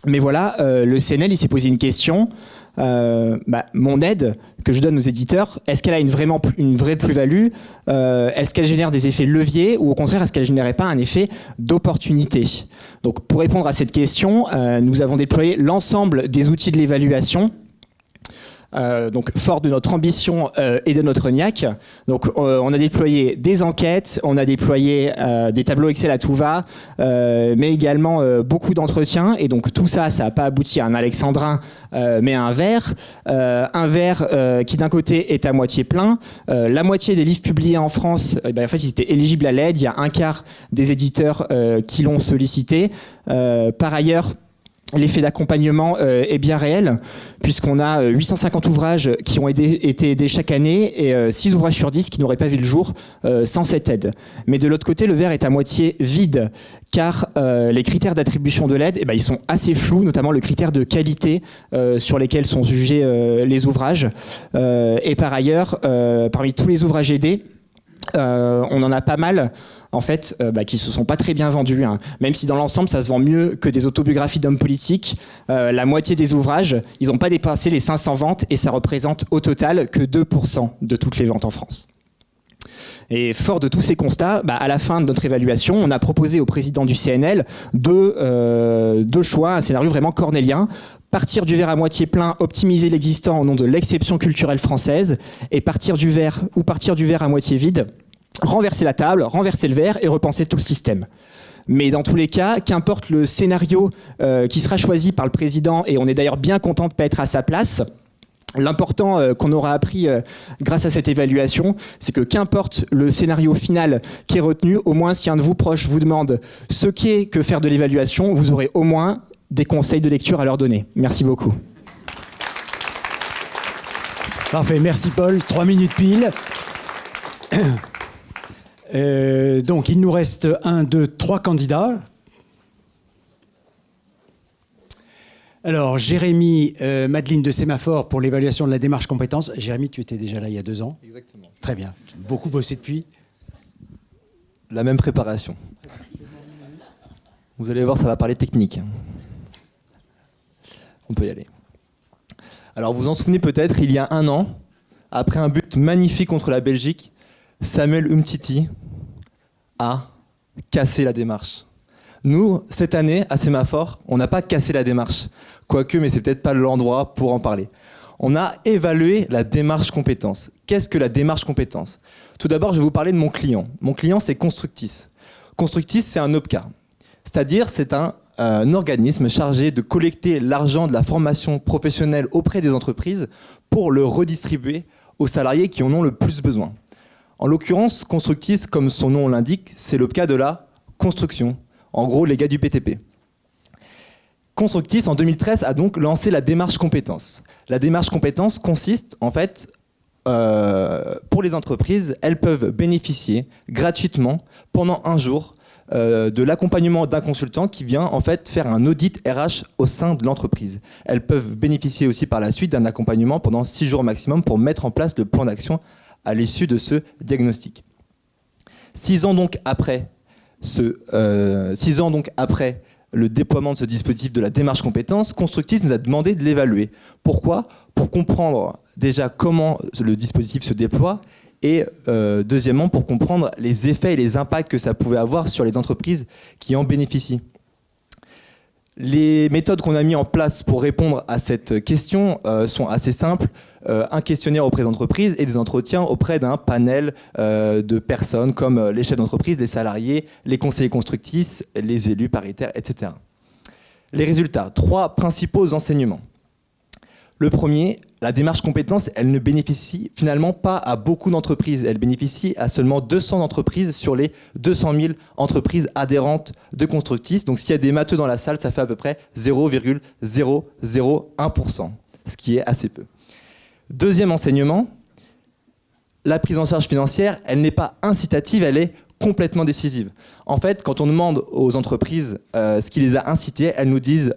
Mais voilà, le CNL, il s'est posé une question. Mon aide que je donne aux éditeurs, est-ce qu'elle a une vraie plus-value ? Est-ce qu'elle génère des effets leviers ou au contraire, est-ce qu'elle ne générait pas un effet d'opportunité ? Donc, pour répondre à cette question, nous avons déployé l'ensemble des outils de l'évaluation. Donc fort de notre ambition et de notre niaque. Donc on a déployé des enquêtes, on a déployé des tableaux Excel à tout va, mais également beaucoup d'entretiens. Et donc tout ça, ça n'a pas abouti à un alexandrin, mais à un verre qui d'un côté est à moitié plein. La moitié des livres publiés en France, en fait, ils étaient éligibles à l'aide. Il y a un quart des éditeurs qui l'ont sollicité. Par ailleurs, l'effet d'accompagnement est bien réel, puisqu'on a 850 ouvrages qui ont été aidés chaque année et 6 ouvrages sur 10 qui n'auraient pas vu le jour sans cette aide. Mais de l'autre côté, le verre est à moitié vide, car les critères d'attribution de l'aide, ils sont assez flous, notamment le critère de qualité sur lesquels sont jugés les ouvrages. Et par ailleurs, parmi tous les ouvrages aidés, on en a pas mal en fait, qui se sont pas très bien vendus, hein. Même si dans l'ensemble ça se vend mieux que des autobiographies d'hommes politiques, la moitié des ouvrages, ils n'ont pas dépassé les 500 ventes et ça représente au total que 2% de toutes les ventes en France. Et fort de tous ces constats, à la fin de notre évaluation, on a proposé au président du CNL deux choix, un scénario vraiment cornélien. Partir du verre à moitié plein, optimiser l'existant au nom de l'exception culturelle française, et partir du verre à moitié vide, renverser la table, renverser le verre et repenser tout le système. Mais dans tous les cas, qu'importe le scénario qui sera choisi par le président, et on est d'ailleurs bien content de ne pas être à sa place, l'important qu'on aura appris grâce à cette évaluation, c'est que qu'importe le scénario final qui est retenu, au moins si un de vous proches vous demande ce qu'est que faire de l'évaluation, vous aurez au moins des conseils de lecture à leur donner. Merci beaucoup. Parfait, merci Paul. 3 minutes pile. Donc, il nous reste 1, 2, 3 candidats. Alors, Jérémy, Madeleine de Sémaphore pour l'évaluation de la démarche compétence. Jérémy, tu étais déjà là il y a 2 ans. Exactement. Très bien. Tu as beaucoup bossé depuis. La même préparation. Vous allez voir, ça va parler technique. On peut y aller. Alors, vous vous en souvenez peut-être, il y a 1 an, après un but magnifique contre la Belgique, Samuel Umtiti a cassé la démarche. Nous, cette année, à Sémaphore, on n'a pas cassé la démarche. Quoique, mais c'est peut-être pas l'endroit pour en parler. On a évalué la démarche compétence. Qu'est-ce que la démarche compétence ? Tout d'abord, je vais vous parler de mon client. Mon client, c'est Constructis. Constructis, c'est un OPCA. C'est-à-dire, c'est un organisme chargé de collecter l'argent de la formation professionnelle auprès des entreprises pour le redistribuer aux salariés qui en ont le plus besoin. En l'occurrence, Constructis, comme son nom l'indique, c'est l'OPCA de la construction. En gros, les gars du BTP. Constructis, en 2013, a donc lancé la démarche compétence. La démarche compétence consiste, en fait, pour les entreprises, elles peuvent bénéficier gratuitement, pendant 1 jour, de l'accompagnement d'un consultant qui vient en fait faire un audit RH au sein de l'entreprise. Elles peuvent bénéficier aussi par la suite d'un accompagnement pendant 6 jours maximum pour mettre en place le plan d'action à l'issue de ce diagnostic. 6 ans donc après le déploiement de ce dispositif de la démarche compétence, Constructis nous a demandé de l'évaluer. Pourquoi ? Pour comprendre déjà comment le dispositif se déploie et deuxièmement pour comprendre les effets et les impacts que ça pouvait avoir sur les entreprises qui en bénéficient. Les méthodes qu'on a mises en place pour répondre à cette question sont assez simples. Un questionnaire auprès d'entreprises et des entretiens auprès d'un panel de personnes comme les chefs d'entreprise, les salariés, les conseillers constructifs, les élus paritaires, etc. Les résultats, 3 principaux enseignements. Le premier, la démarche compétence, elle ne bénéficie finalement pas à beaucoup d'entreprises. Elle bénéficie à seulement 200 entreprises sur les 200 000 entreprises adhérentes de Constructis. Donc s'il y a des matheux dans la salle, ça fait à peu près 0,001%, ce qui est assez peu. Deuxième enseignement, la prise en charge financière, elle n'est pas incitative, elle est complètement décisive. En fait, quand on demande aux entreprises ce qui les a incitées, elles nous disent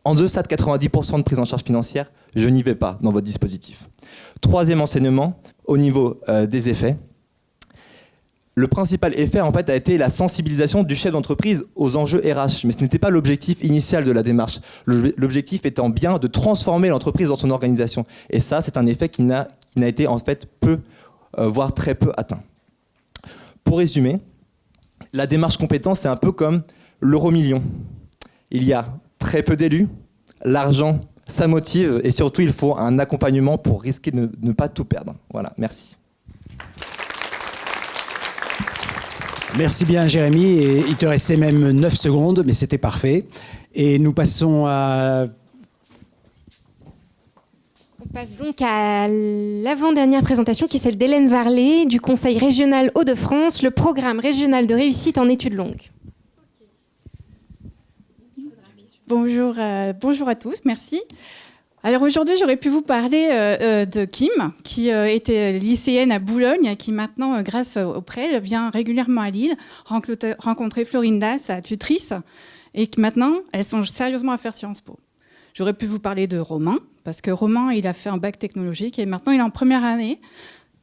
en deçà de 90% de prise en charge financière, je n'y vais pas dans votre dispositif. Troisième enseignement, au niveau des effets. Le principal effet, en fait, a été la sensibilisation du chef d'entreprise aux enjeux RH. Mais ce n'était pas l'objectif initial de la démarche. L'objectif étant bien de transformer l'entreprise dans son organisation. Et ça, c'est un effet qui n'a été, en fait, peu, voire très peu atteint. Pour résumer, la démarche compétence, c'est un peu comme l'euro-million. Il y a très peu d'élus, l'argent, ça motive, et surtout, il faut un accompagnement pour risquer de ne pas tout perdre. Voilà, merci. Merci bien, Jérémy. Et il te restait même 9 secondes, mais c'était parfait. Et nous passons à... On passe donc à l'avant-dernière présentation, qui est celle d'Hélène Varlet, du Conseil régional Hauts-de-France, le programme régional de réussite en études longues. Bonjour à tous, merci. Alors aujourd'hui, j'aurais pu vous parler de Kim, qui était lycéenne à Boulogne, qui maintenant, grâce au PREL, vient régulièrement à Lille rencontrer Florinda, sa tutrice, et que maintenant, elle songe sérieusement à faire Sciences Po. J'aurais pu vous parler de Romain, parce que Romain, il a fait un bac technologique, et maintenant, il est en première année,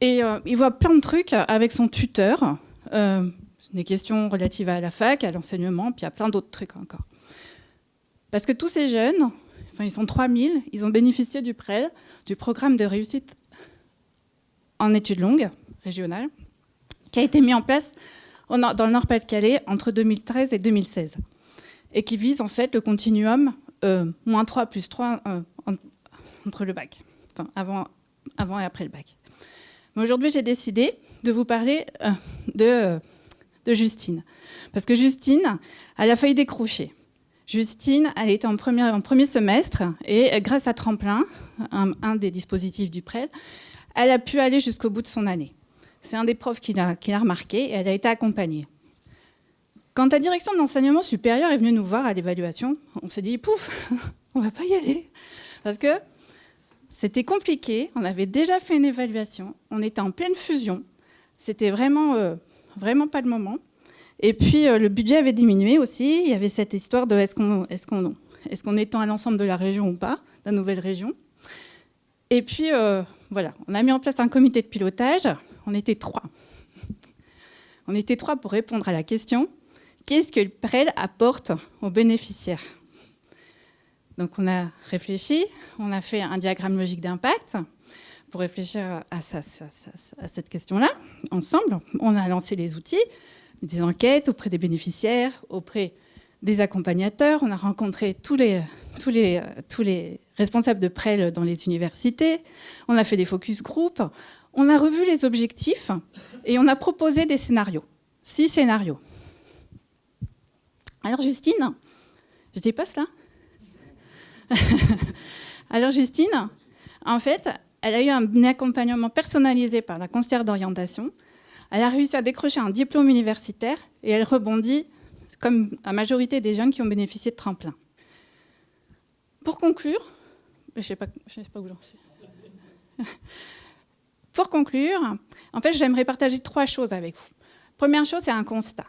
et il voit plein de trucs avec son tuteur, des questions relatives à la fac, à l'enseignement, puis à plein d'autres trucs encore. Parce que tous ces jeunes, enfin ils sont 3000, ils ont bénéficié du PREL, du programme de réussite en études longues, régionales, qui a été mis en place dans le Nord-Pas-de-Calais entre 2013 et 2016, et qui vise en fait le continuum -3 plus 3 entre le bac, enfin, avant et après le bac. Mais aujourd'hui, j'ai décidé de vous parler de Justine, parce que Justine, elle a failli décrocher. Justine, elle était en premier semestre et grâce à Tremplin, un des dispositifs du PREL, elle a pu aller jusqu'au bout de son année. C'est un des profs qui l'a remarqué et elle a été accompagnée. Quand la direction de l'enseignement supérieur est venue nous voir à l'évaluation, on s'est dit, pouf, on va pas y aller. Parce que c'était compliqué, on avait déjà fait une évaluation, on était en pleine fusion, c'était vraiment pas le moment. Et puis, le budget avait diminué aussi. Il y avait cette histoire de est-ce qu'on étend à l'ensemble de la région ou pas, de la nouvelle région. Et puis, voilà, on a mis en place un comité de pilotage. On était 3. On était 3 pour répondre à la question qu'est-ce que le PREL apporte aux bénéficiaires ? Donc, on a réfléchi, on a fait un diagramme logique d'impact pour réfléchir à cette question-là, ensemble. On a lancé les outils, des enquêtes auprès des bénéficiaires, auprès des accompagnateurs. On a rencontré tous les responsables de PREL dans les universités. On a fait des focus group. On a revu les objectifs et on a proposé des scénarios. 6 scénarios. Alors Justine, je dépasse là. Alors Justine, en fait, elle a eu un accompagnement personnalisé par la conseillère d'orientation. Elle a réussi à décrocher un diplôme universitaire et elle rebondit comme la majorité des jeunes qui ont bénéficié de Tremplin. Pour conclure, je ne sais pas où j'en suis. Pour conclure, en fait, j'aimerais partager 3 choses avec vous. Première chose, c'est un constat.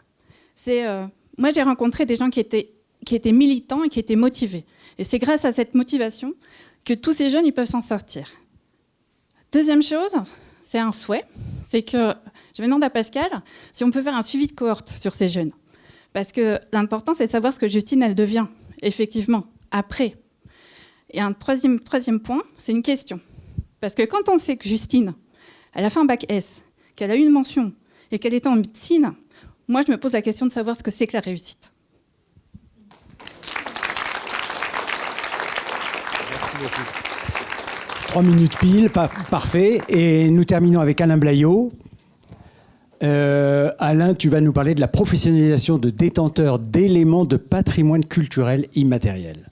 Moi, j'ai rencontré des gens qui étaient militants et qui étaient motivés. Et c'est grâce à cette motivation que tous ces jeunes ils peuvent s'en sortir. Deuxième chose, c'est un souhait. C'est que je vais demander à Pascal si on peut faire un suivi de cohorte sur ces jeunes. Parce que l'important, c'est de savoir ce que Justine, elle devient, effectivement, après. Et un troisième point, c'est une question. Parce que quand on sait que Justine, elle a fait un bac S, qu'elle a eu une mention et qu'elle était en médecine, moi, je me pose la question de savoir ce que c'est que la réussite. Merci beaucoup. 3 minutes pile, parfait. Et nous terminons avec Alain Blaillot. Alain, tu vas nous parler de la professionnalisation de détenteurs d'éléments de patrimoine culturel immatériel.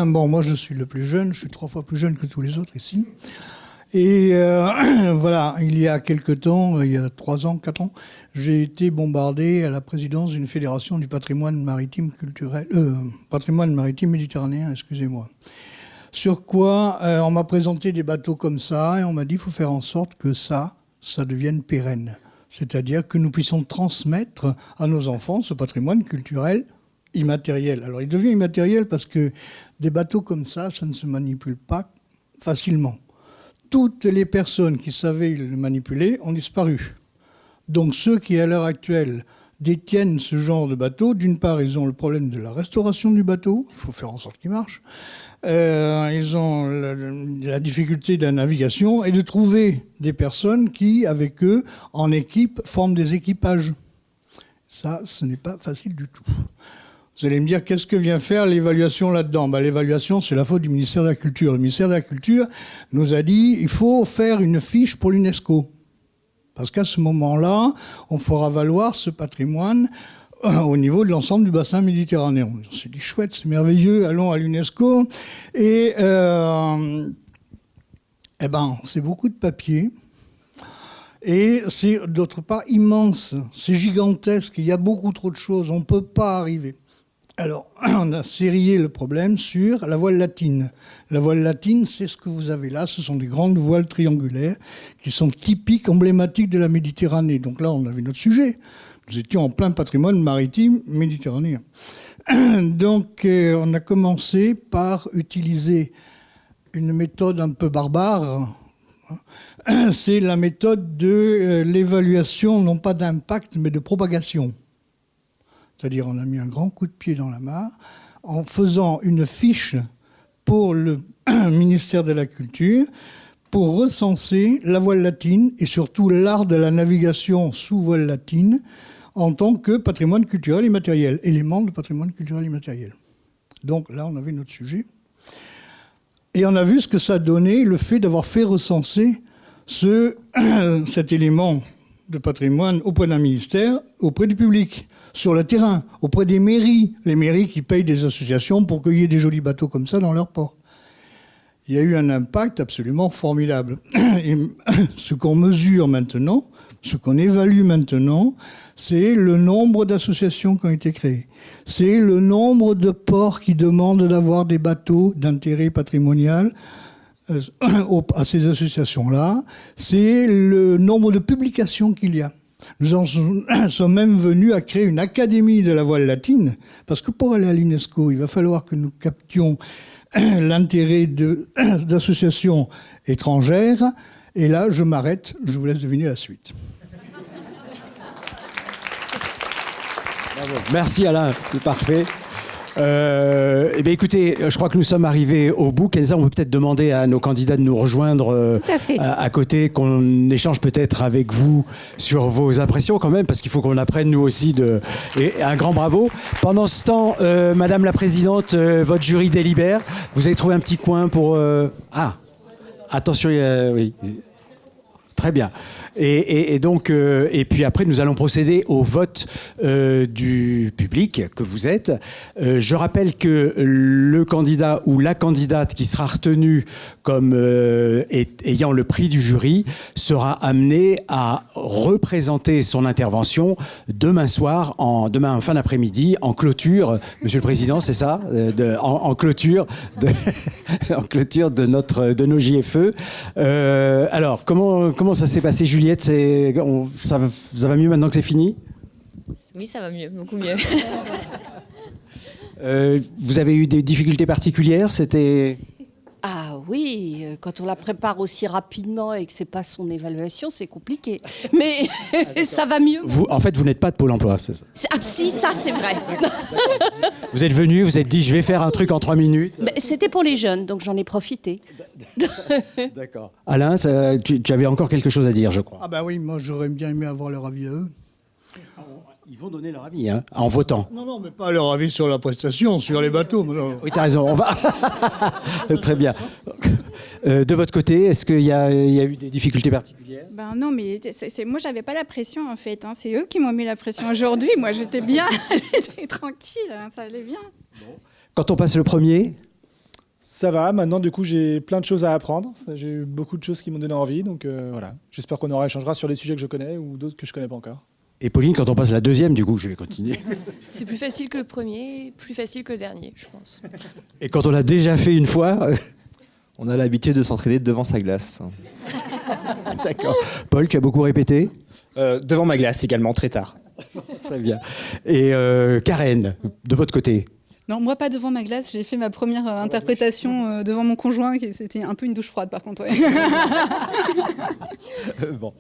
Bon, moi je suis le plus jeune, je suis 3 fois plus jeune que tous les autres ici. Et voilà, il y a quelque temps, il y a 3 ans, 4 ans, j'ai été bombardé à la présidence d'une fédération du patrimoine maritime culturel, patrimoine maritime méditerranéen, excusez-moi. Sur quoi on m'a présenté des bateaux comme ça et on m'a dit qu'il faut faire en sorte que ça devienne pérenne. C'est-à-dire que nous puissions transmettre à nos enfants ce patrimoine culturel immatériel. Alors il devient immatériel parce que des bateaux comme ça ne se manipule pas facilement. Toutes les personnes qui savaient le manipuler ont disparu. Donc ceux qui, à l'heure actuelle, détiennent ce genre de bateau, d'une part, ils ont le problème de la restauration du bateau, il faut faire en sorte qu'il marche, ils ont la difficulté de la navigation et de trouver des personnes qui, avec eux, en équipe, forment des équipages. Ça, ce n'est pas facile du tout. Vous allez me dire, qu'est-ce que vient faire l'évaluation là-dedans ? L'évaluation, c'est la faute du ministère de la Culture. Le ministère de la Culture nous a dit, il faut faire une fiche pour l'UNESCO. Parce qu'à ce moment-là, on fera valoir ce patrimoine au niveau de l'ensemble du bassin méditerranéen. On s'est dit, chouette, c'est merveilleux, allons à l'UNESCO. Et c'est beaucoup de papier. Et c'est d'autre part immense, c'est gigantesque, il y a beaucoup trop de choses, on ne peut pas arriver. Alors, on a sérié le problème sur la voile latine. La voile latine, c'est ce que vous avez là. Ce sont des grandes voiles triangulaires qui sont typiques, emblématiques de la Méditerranée. Donc là, on avait notre sujet. Nous étions en plein patrimoine maritime méditerranéen. Donc, on a commencé par utiliser une méthode un peu barbare. C'est la méthode de l'évaluation, non pas d'impact, mais de propagation. C'est-à-dire, on a mis un grand coup de pied dans la mare en faisant une fiche pour le ministère de la Culture pour recenser la voile latine et surtout l'art de la navigation sous voile latine en tant que patrimoine culturel immatériel, élément de patrimoine culturel immatériel. Donc là, on avait notre sujet. Et on a vu ce que ça donnait, le fait d'avoir fait recenser cet élément de patrimoine auprès d'un ministère, auprès du public, sur le terrain, auprès des mairies, les mairies qui payent des associations pour qu'il y ait des jolis bateaux comme ça dans leur port. Il y a eu un impact absolument formidable. Et ce qu'on mesure maintenant, ce qu'on évalue maintenant, c'est le nombre d'associations qui ont été créées. C'est le nombre de ports qui demandent d'avoir des bateaux d'intérêt patrimonial à ces associations-là. C'est le nombre de publications qu'il y a. Nous en sommes même venus à créer une académie de la voile latine, parce que pour aller à l'UNESCO, il va falloir que nous captions l'intérêt d'associations étrangères. Et là, je m'arrête, je vous laisse deviner la suite. Bravo. Merci Alain, c'est parfait. Écoutez, je crois que nous sommes arrivés au bout. Kenza, on peut peut-être demander à nos candidats de nous rejoindre à côté, qu'on échange peut-être avec vous sur vos impressions quand même, parce qu'il faut qu'on apprenne nous aussi et un grand bravo. Pendant ce temps, Madame la Présidente, votre jury délibère. Vous avez trouvé un petit coin pour... attention, oui. Très bien. Et donc, et puis après, nous allons procéder au vote du public que vous êtes. Je rappelle que le candidat ou la candidate qui sera retenu comme ayant le prix du jury sera amené à représenter son intervention demain soir, demain en fin d'après-midi, en clôture. Monsieur le Président, c'est ça, en clôture de nos JFE. Alors, comment ça s'est passé, Juliette? Ça va mieux maintenant que c'est fini? Oui, ça va mieux, beaucoup mieux. Vous avez eu des difficultés particulières? C'était... Ah oui, quand on la prépare aussi rapidement et que c'est pas son évaluation, c'est compliqué. Mais ça va mieux. En fait, vous n'êtes pas de Pôle emploi, c'est ça? Ah si, ça c'est vrai. Vous êtes venu, vous êtes dit, je vais faire un truc en 3 minutes. C'était pour les jeunes, donc j'en ai profité. D'accord. Alain, tu avais encore quelque chose à dire, je crois. Ah bah oui, moi j'aurais bien aimé avoir leur avis à eux. Ils vont donner leur avis, hein, en votant. Non, mais pas leur avis sur la prestation, sur les bateaux. Oui, t'as raison, on va... Très bien. De votre côté, est-ce qu'il y a eu des difficultés particulières? Ben non, mais moi, j'avais pas la pression, en fait. Hein. C'est eux qui m'ont mis la pression aujourd'hui. Moi, j'étais bien, j'étais tranquille, hein, ça allait bien. Bon. Quand on passe le premier? Ça va, maintenant du coup j'ai plein de choses à apprendre. J'ai eu beaucoup de choses qui m'ont donné envie, donc voilà. J'espère qu'on échangera sur des sujets que je connais ou d'autres que je connais pas encore. Et Pauline, quand on passe la deuxième, du coup, je vais continuer. C'est plus facile que le premier, plus facile que le dernier, je pense. Et quand on l'a déjà fait une fois... On a l'habitude de s'entraîner devant sa glace. D'accord. Paul, tu as beaucoup répété? Devant ma glace également, très tard. Très bien. Et Karen, de votre côté? Non, moi pas devant ma glace, j'ai fait ma première interprétation devant mon conjoint, c'était un peu une douche froide par contre. Ouais. Bon,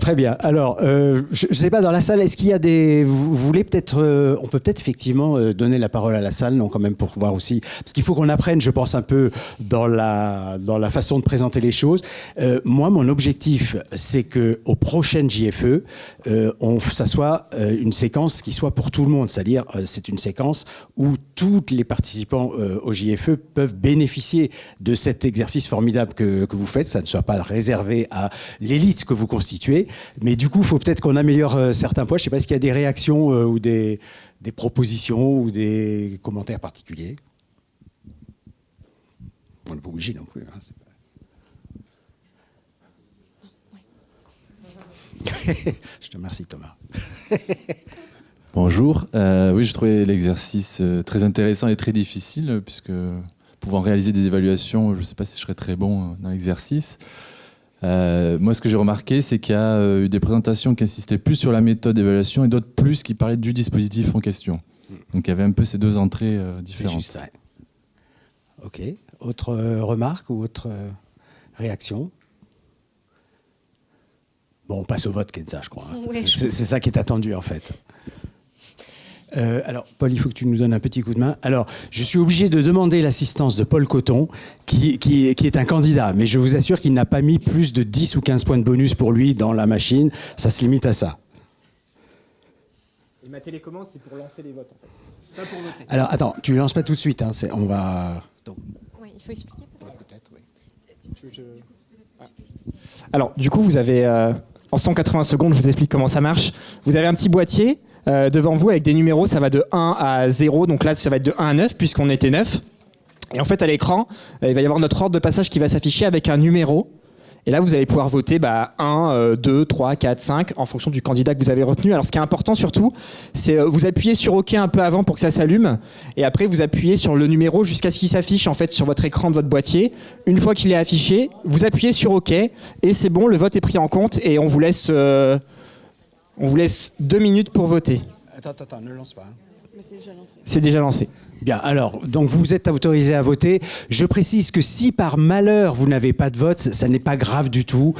très bien. Alors, je ne sais pas, dans la salle, est-ce qu'il y a des... Vous voulez peut-être... on peut peut-être effectivement donner la parole à la salle, non, quand même, pour voir aussi... Parce qu'il faut qu'on apprenne, je pense, un peu dans la façon de présenter les choses. Moi, mon objectif, c'est qu'aux prochaines JFE, ça soit une séquence qui soit pour tout le monde. C'est-à-dire, c'est une séquence où tous les participants au JFE peuvent bénéficier de cet exercice formidable que vous faites. Ça ne soit pas réservé à l'élite que vous constituez. Mais du coup, il faut peut-être qu'on améliore certains points. Je ne sais pas, est-ce qu'il y a des réactions ou des propositions ou des commentaires particuliers? On n'est pas obligé non plus. Je te remercie, Thomas. Bonjour. Oui, je trouvais l'exercice très intéressant et très difficile, puisque pouvant réaliser des évaluations, je ne sais pas si je serais très bon dans l'exercice. Moi, ce que j'ai remarqué, c'est qu'il y a eu des présentations qui insistaient plus sur la méthode d'évaluation et d'autres plus qui parlaient du dispositif en question. Donc, il y avait un peu ces deux entrées différentes. C'est juste, ouais. Ok. Autre remarque ou autre réaction? Bon, on passe au vote, Kenza, je crois. Ouais, c'est ça qui est attendu, en fait. Alors, Paul, il faut que tu nous donnes un petit coup de main. Alors, je suis obligé de demander l'assistance de Paul Coton, qui est un candidat, mais je vous assure qu'il n'a pas mis plus de 10 ou 15 points de bonus pour lui dans la machine. Ça se limite à ça. Et ma télécommande, c'est pour lancer les votes, en fait. C'est pas pour voter. Alors, attends, tu ne lances pas tout de suite. Hein, on va... Donc... Oui, il faut expliquer. Peut-être, oui. Alors, du coup, vous avez... en 180 secondes, je vous explique comment ça marche. Vous avez un petit boîtier devant vous avec des numéros, ça va de 1 à 0, donc là ça va être de 1 à 9 puisqu'on était 9. Et en fait à l'écran, il va y avoir notre ordre de passage qui va s'afficher avec un numéro. Et là vous allez pouvoir voter 1, 2, 3, 4, 5 en fonction du candidat que vous avez retenu. Alors ce qui est important surtout, c'est vous appuyez sur OK un peu avant pour que ça s'allume. Et après vous appuyez sur le numéro jusqu'à ce qu'il s'affiche en fait sur votre écran de votre boîtier. Une fois qu'il est affiché, vous appuyez sur OK et c'est bon, le vote est pris en compte et on vous laisse 2 minutes pour voter. Attends, ne lance pas. Hein. Mais c'est déjà lancé. C'est déjà lancé. Bien, alors, donc vous êtes autorisé à voter. Je précise que si par malheur vous n'avez pas de vote, ça n'est pas grave du tout.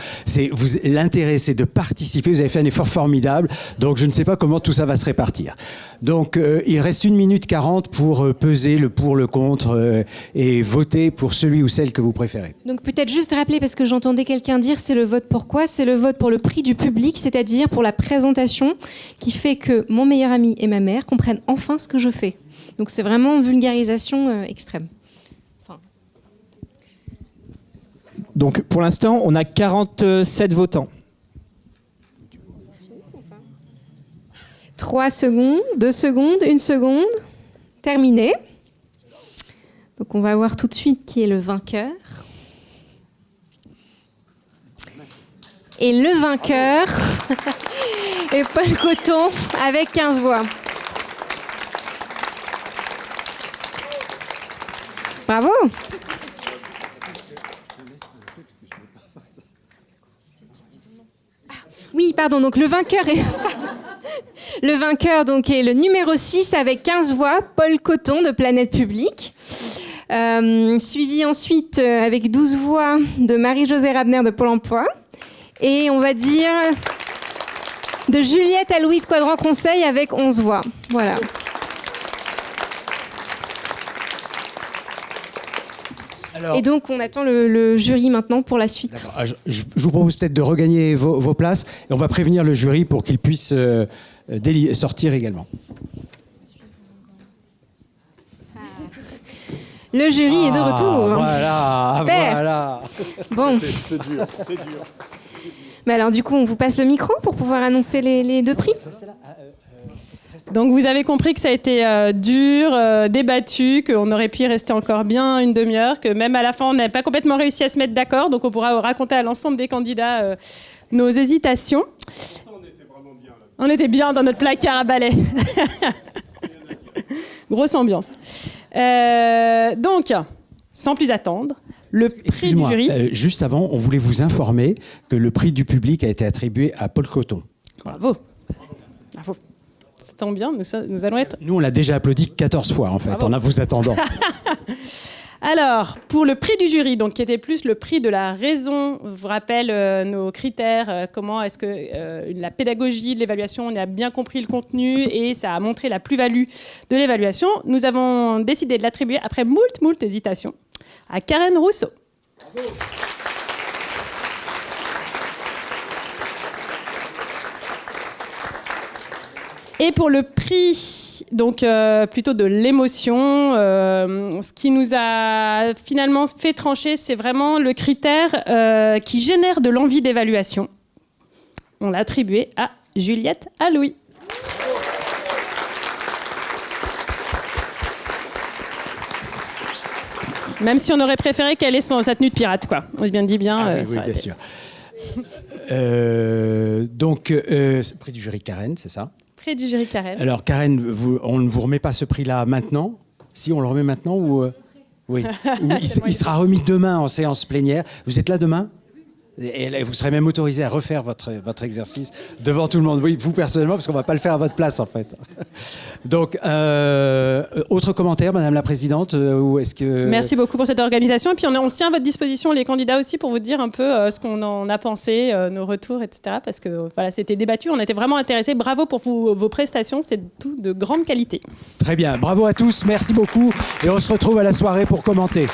L'intérêt, c'est de participer. Vous avez fait un effort formidable. Donc, je ne sais pas comment tout ça va se répartir. Donc, il reste 1 minute 40 pour peser le pour, le contre et voter pour celui ou celle que vous préférez. Donc peut-être juste rappeler, parce que j'entendais quelqu'un dire, c'est le vote pour quoi? C'est le vote pour le prix du public, c'est-à-dire pour la présentation qui fait que mon meilleur ami et ma mère comprennent enfin ce que je fais. Donc c'est vraiment une vulgarisation extrême. Donc pour l'instant, on a 47 votants. 3 secondes, 2 secondes, 1 seconde. Terminé. Donc on va voir tout de suite qui est le vainqueur. Et le vainqueur est Paul Coton avec 15 voix. Bravo. Oui, pardon, donc le vainqueur est... Le vainqueur donc, est le numéro 6 avec 15 voix, Paul Coton de Planète Publique. Suivi ensuite avec 12 voix de Marie-Josée Rabner de Pôle emploi. Et on va dire de Juliette Alouis de Quadrant Conseil avec 11 voix. Voilà. Alors, et donc, on attend le jury maintenant pour la suite. Je vous propose peut-être de regagner vos places et on va prévenir le jury pour qu'il puisse sortir également. Le jury est de retour. Voilà, super. Voilà. Bon. C'est dur, c'est dur. Mais alors, du coup, on vous passe le micro pour pouvoir annoncer les 2 prix. Donc vous avez compris que ça a été dur, débattu, qu'on aurait pu y rester encore bien une demi-heure, que même à la fin on n'avait pas complètement réussi à se mettre d'accord, donc on pourra raconter à l'ensemble des candidats nos hésitations. On était vraiment bien là. On était bien dans notre placard à balai. Grosse ambiance. Donc, sans plus attendre, le prix du jury... juste avant, on voulait vous informer que le prix du public a été attribué à Paul Coton. Bravo. Bravo. Ça tombe bien, nous allons être... Nous, on l'a déjà applaudi 14 fois, en fait, Bravo. en vous attendant. Alors, pour le prix du jury, donc, qui était plus le prix de la raison, je vous rappelle nos critères, comment est-ce que la pédagogie de l'évaluation, on a bien compris le contenu et ça a montré la plus-value de l'évaluation. Nous avons décidé de l'attribuer, après moult hésitations, à Karen Rousseau. Bravo. Et pour le prix, donc plutôt de l'émotion, ce qui nous a finalement fait trancher, c'est vraiment le critère qui génère de l'envie d'évaluation. On l'a attribué à Juliette Alouis. Même si on aurait préféré qu'elle ait sa tenue de pirate, quoi. On bien dit bien. Oui, bien sûr. Donc, prix du jury Karen, c'est ça ? Prix du jury Karen. Alors Karen, on ne vous remet pas ce prix-là maintenant ? Si, on le remet maintenant ou oui. Il sera remis demain en séance plénière. Vous êtes là demain ? Et vous serez même autorisé à refaire votre exercice devant tout le monde. Oui, vous personnellement, parce qu'on ne va pas le faire à votre place, en fait. Donc, autre commentaire, Madame la Présidente, ou est-ce que... Merci beaucoup pour cette organisation. Et puis, on se tient à votre disposition, les candidats aussi, pour vous dire un peu ce qu'on en a pensé, nos retours, etc. Parce que voilà, c'était débattu, on était vraiment intéressés. Bravo pour vos prestations, c'était tout de grande qualité. Très bien, bravo à tous, merci beaucoup. Et on se retrouve à la soirée pour commenter.